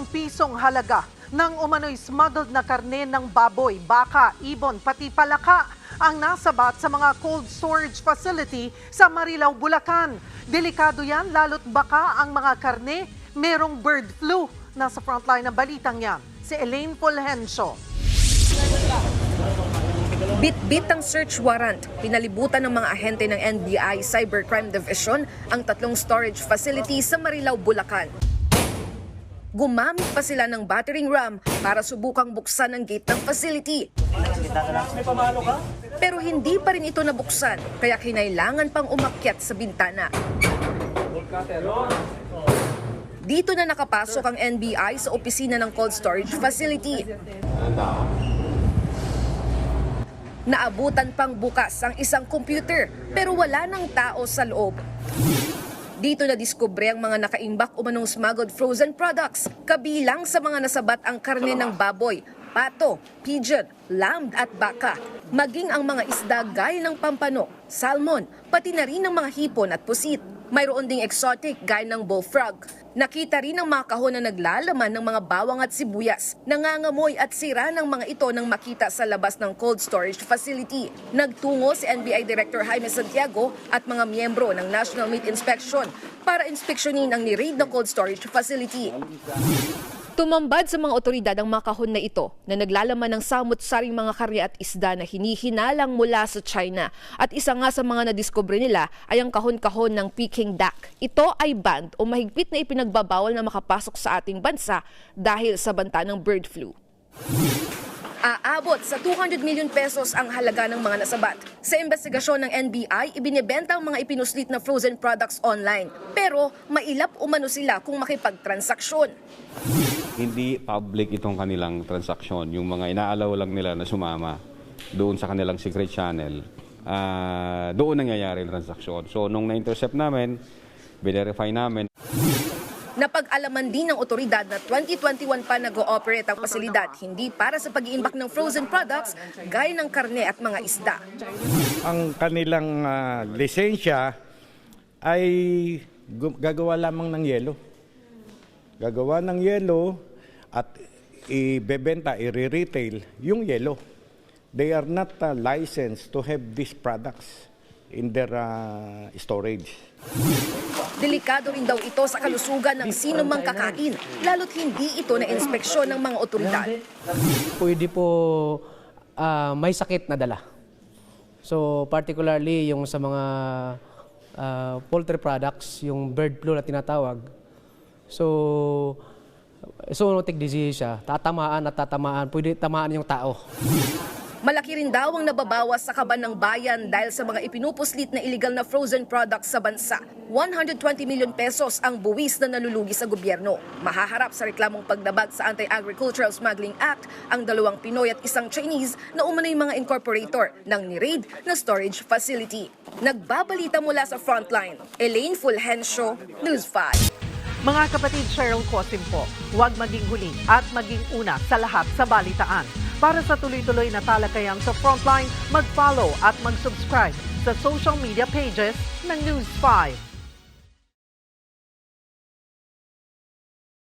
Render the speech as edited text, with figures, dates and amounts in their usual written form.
pisong halaga ng umano'y smuggled na karne ng baboy, baka, ibon, pati palaka ang nasabat sa mga cold storage facility sa Marilao, Bulacan. Delikado yan lalo't baka ang mga karne merong bird flu. Nasa frontline ng balitang yan, si Elaine Fulgencio. Bit-bit ang search warrant. Pinalibutan ng mga ahente ng NBI Cybercrime Division ang 3 storage facilities sa Marilao, Bulacan. Gumamit pa sila ng battering ram para subukang buksan ang gate ng facility. Pero hindi pa rin ito nabuksan, kaya kinailangan pang umakyat sa bintana. Dito na nakapasok ang NBI sa opisina ng cold storage facility. Naabutan pang bukas ang isang computer pero wala nang tao sa loob. Dito na diskubre ang mga nakaimbak umanong smuggled frozen products. Kabilang sa mga nasabat ang karne ng baboy, pato, pigeon, lamb at baka. Maging ang mga isda gaya ng pampano, salmon, pati na rin ang mga hipon at pusit. Mayroon ding exotic gaya ng bullfrog. Nakita rin ang mga kahon na naglalaman ng mga bawang at sibuyas. Nangangamoy at sira ng mga ito nang makita sa labas ng cold storage facility. Nagtungo si NBI Director Jaime Santiago at mga miyembro ng National Meat Inspection para inspeksyonin ang ni-raid na cold storage facility. Tumambad sa mga otoridad ang mga kahon na ito na naglalaman ng samut-saring mga karya at isda na hinihinalang mula sa China. At isa nga sa mga nadiskubre nila ay ang kahon-kahon ng Peking duck. Ito ay banned o mahigpit na ipinagbabawal na makapasok sa ating bansa dahil sa banta ng bird flu. Aabot sa 200 million pesos ang halaga ng mga nasabat. Sa investigasyon ng NBI, ibinebenta ang mga ipinuslit na frozen products online. Pero mailap umano sila kung makipagtransaksyon. Hindi public itong kanilang transaksyon. Yung mga inaalaw lang nila na sumama doon sa kanilang secret channel, doon nangyayari ang transaksyon. So nung na-intercept namin, verify namin. Napag-alaman din ng otoridad na 2021 pa nag-ooperate ang pasilidad, hindi para sa pag-iimbak ng frozen products gaya ng karne at mga isda. Ang kanilang lisensya ay gagawa lamang ng yelo. Gagawa ng yelo at ibebenta, i-retail yung yelo. They are not licensed to have these products in their storage. Delikado rin daw ito sa kalusugan ng sino mang kakain, lalo't hindi ito na inspeksyon ng mga otoridad. Pwede po may sakit na dala. So particularly yung sa mga poultry products, yung bird flu na tinatawag. So zoonotic disease siya, tatamaan at tatamaan, pwede tamaan yung tao. Malaki rin daw ang nababawas sa kaban ng bayan dahil sa mga ipinupuslit na illegal na frozen products sa bansa. 120 million pesos ang buwis na nalulugi sa gobyerno. Mahaharap sa reklamong pagdabag sa Anti-Agricultural Smuggling Act ang 2 Pinoy at 1 Chinese na umano'y mga incorporator ng ni-raid na storage facility. Nagbabalita mula sa Frontline, Elaine Fulgencio, News 5. Mga kapatid, Cheryl Cosim po, huwag maging huli at maging una sa lahat sa balitaan. Para sa tuloy-tuloy na talakayan sa Frontline, mag-follow at mag-subscribe sa social media pages ng News 5.